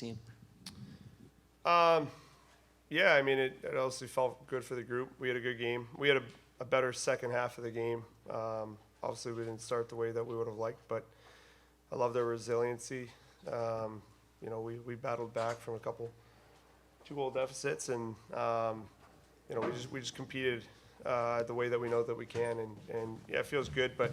team? Yeah, I mean, it obviously felt good for the group. We had a good game. We had a better second half of the game. Obviously, we didn't start the way that we would have liked, but I love their resiliency. We battled back from 2-goal deficits, and we just competed the way that we know that we can, and yeah, it feels good, but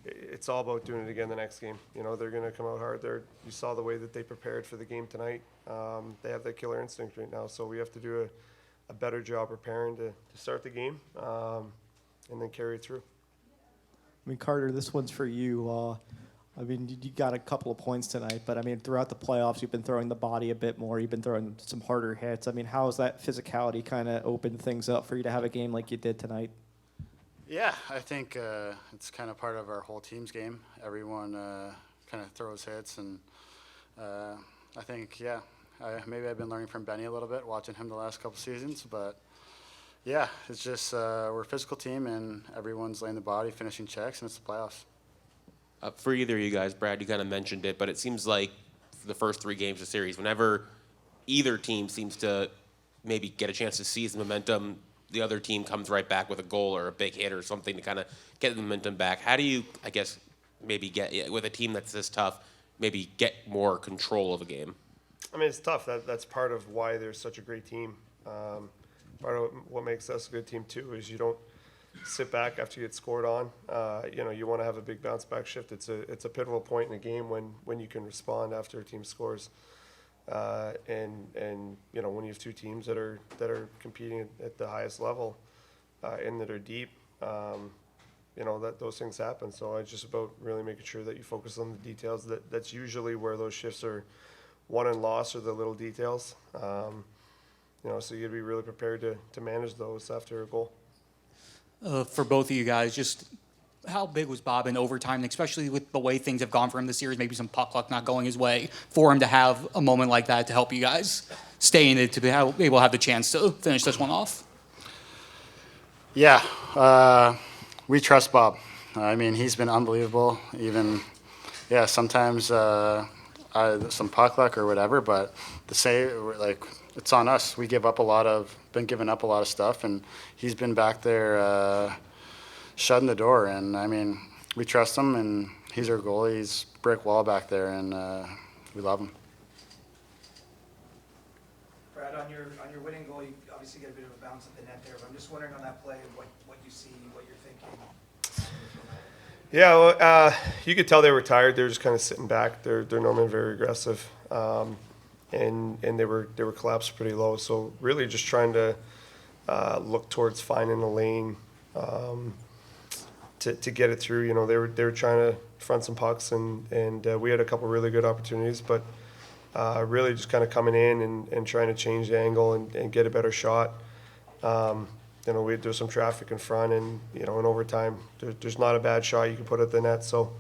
it's all about doing it again the next game. They're going to come out hard. You saw the way that they prepared for the game tonight. They have that killer instinct right now, so we have to do a better job preparing to start the game and then carry it through. I mean, Carter, this one's for you. You got a couple of points tonight, but throughout the playoffs, you've been throwing the body a bit more. You've been throwing some harder hits. How has that physicality kind of opened things up for you to have a game like you did tonight? Yeah, I think it's kind of part of our whole team's game. Everyone kind of throws hits, and I think, maybe I've been learning from Benny a little bit, watching him the last couple seasons, but yeah, it's just we're a physical team, and everyone's laying the body, finishing checks, and it's the playoffs. For either of you guys, Brad, you kind of mentioned it, but it seems like for the first 3 games of the series, whenever either team seems to maybe get a chance to seize the momentum, the other team comes right back with a goal or a big hit or something to kind of get the momentum back. How do you, I guess, maybe get, with a team that's this tough, maybe get more control of a game? It's tough. That's part of why they're such a great team. Part of what makes us a good team, too, is you don't sit back after you get scored on. You want to have a big bounce back shift. It's a pivotal point in a game when you can respond after a team scores. And when you have 2 teams that are competing at the highest level and that are deep, that those things happen. So it's just about really making sure that you focus on the details. That's usually where those shifts are won and lost, are the little details. So you got to be really prepared to manage those after a goal. For both of you guys, just how big was Bob in overtime, and especially with the way things have gone for him this series, maybe some puck luck not going his way, for him to have a moment like that to help you guys stay in it, to be able to have the chance to finish this one off? Yeah, we trust Bob. He's been unbelievable. Even, sometimes some puck luck or whatever, but to say, it's on us. We been giving up a lot of stuff, and he's been back there shutting the door. And we trust him, and he's our goalie. He's brick wall back there, and we love him. Brad, on your winning goal, you obviously get a bit of a bounce at the net there, but I'm just wondering on that play what you see, what you're thinking. Yeah, well, you could tell they were tired. They were just kind of sitting back. They're normally very aggressive. And they were collapsed pretty low. So really just trying to look towards finding a lane to get it through. They were trying to front some pucks, and we had a couple really good opportunities, but really just kind of coming in and trying to change the angle and get a better shot. There's some traffic in front, and in overtime there's not a bad shot you can put at the net. So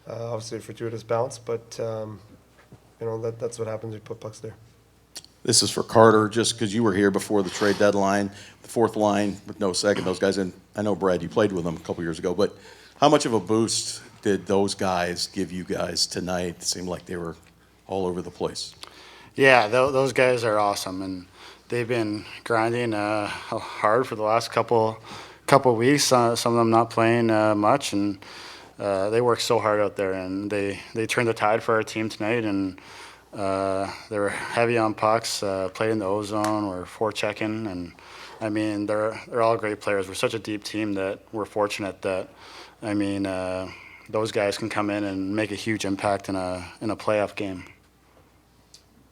obviously a fortuitous bounce, but that's what happens when you put pucks there. This is for Carter, just because you were here before the trade deadline, the fourth line with no second, those guys. And I know, Brad, you played with them a couple years ago, but how much of a boost did those guys give you guys tonight? It seemed like they were all over the place. Yeah, those guys are awesome, and they've been grinding hard for the last couple weeks. Some of them not playing much, and they work so hard out there, and they turned the tide for our team tonight, and they were heavy on pucks, played in the O-zone, were forechecking, and they're all great players. We're such a deep team that we're fortunate that those guys can come in and make a huge impact in a playoff game.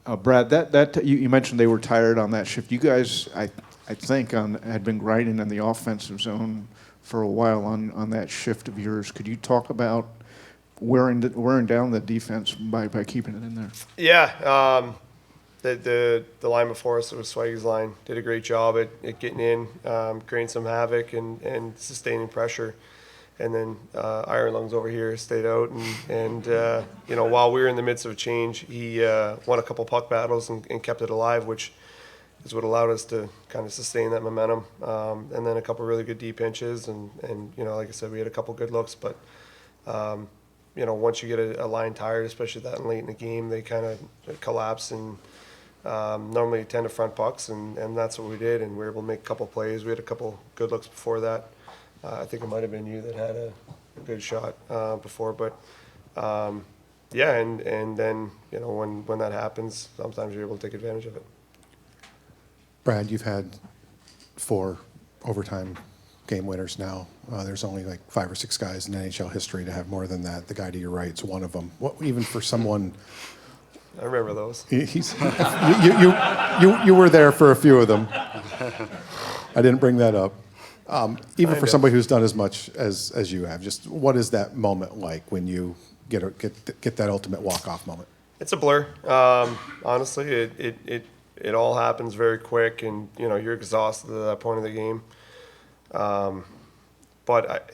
Brad, that you mentioned they were tired on that shift. You guys, I think, had been grinding in the offensive zone for a while on that shift of yours. Could you talk about wearing down the defense by keeping it in there? Yeah, the line before us, it was Swaggy's line, did a great job at getting in, creating some havoc and sustaining pressure. And then Iron Lungs over here stayed out, and while we were in the midst of a change, he won a couple puck battles and kept it alive, which is what allowed us to kind of sustain that momentum. And then a couple really good deep pinches, and like I said, we had a couple good looks, but once you get a line tired, especially that late in the game, they kind of collapse and normally tend to front pucks, and that's what we did, and we were able to make a couple plays. We had a couple good looks before that. I think it might have been you that had a good shot before, but yeah, and then when that happens, sometimes you're able to take advantage of it. Brad, you've had 4 overtime game winners now. There's only like 5 or 6 guys in NHL history to have more than that. The guy to your right is one of them. What, even for someone, I remember those. he's you were there for a few of them. I didn't bring that up. Even for somebody who's done as much as you have, just what is that moment like when you get that ultimate walk-off moment? It's a blur. Honestly, it all happens very quick, and you're exhausted at that point of the game. But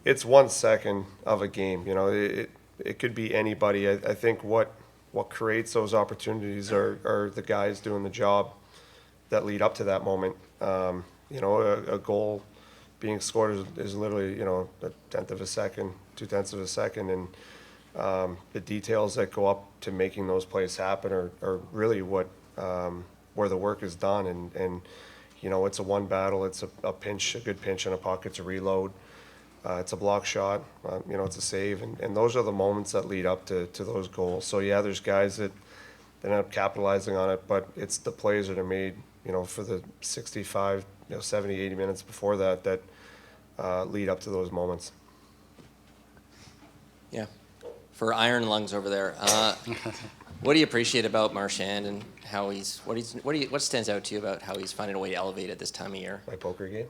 it's 1 second of a game. It could be anybody. I think what creates those opportunities are the guys doing the job that lead up to that moment. A goal being scored is literally a 1/10 of a second, 2/10 of a second, and the details that go up to making those plays happen are really what where the work is done. And it's a one battle. It's a pinch, a good pinch on a puck. It's a reload. It's a block shot. It's a save, and those are the moments that lead up to those goals. So yeah, there's guys that end up capitalizing on it, but it's the plays that are made, for the 65, 70, 80 minutes before that lead up to those moments. Yeah. For Iron Lungs over there, what do you appreciate about Marchand and how what stands out to you about how he's finding a way to elevate at this time of year? My poker game.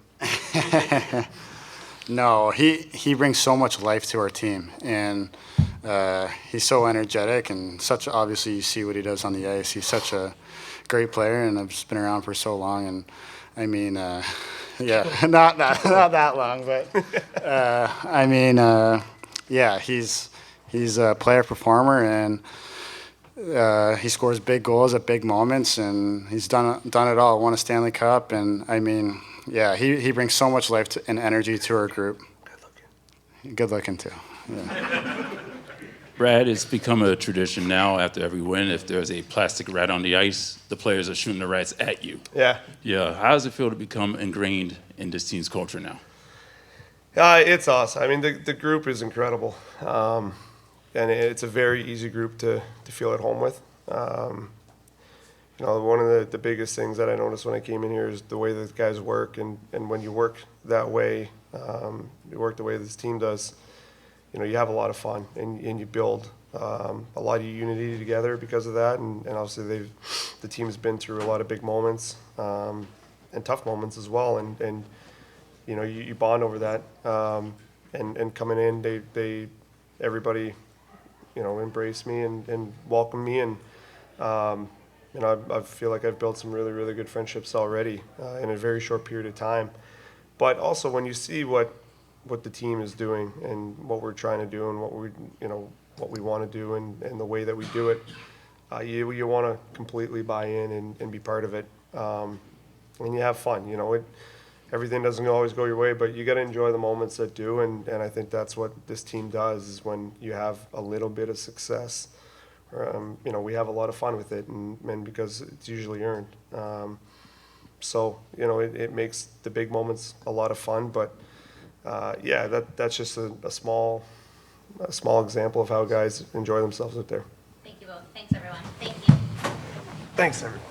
No, he brings so much life to our team, and he's so energetic, and obviously you see what he does on the ice. He's such a great player, and I've just been around for so long, and I mean, yeah, not that long, but yeah, he's a player performer, and he scores big goals at big moments, and he's done it all. Won a Stanley Cup, and I mean, yeah, he brings so much life and energy to our group. Good looking too. Yeah. Brad, it's become a tradition now after every win. If there's a plastic rat on the ice, the players are shooting the rats at you. Yeah. Yeah. How does it feel to become ingrained in this team's culture now? It's awesome. I mean, the group is incredible. And it's a very easy group to feel at home with. One of the biggest things that I noticed when I came in here is the way that the guys work, and when you work that way, you work the way this team does, you have a lot of fun, and you build a lot of unity together because of that, and obviously the team's been through a lot of big moments and tough moments as well, and you bond over that, and coming in, everybody embrace me and welcome me, and I feel like I've built some really, really good friendships already in a very short period of time. But also when you see what the team is doing and what we're trying to do and what we want to do and the way that we do it, you want to completely buy in and be part of it, and you have fun. Everything doesn't always go your way, but you got to enjoy the moments that do, and I think that's what this team does, is when you have a little bit of success, we have a lot of fun with it, and because it's usually earned. So it makes the big moments a lot of fun, but yeah, that's just a small example of how guys enjoy themselves out there. Thank you both. Thanks, everyone. Thank you. Thanks, everyone.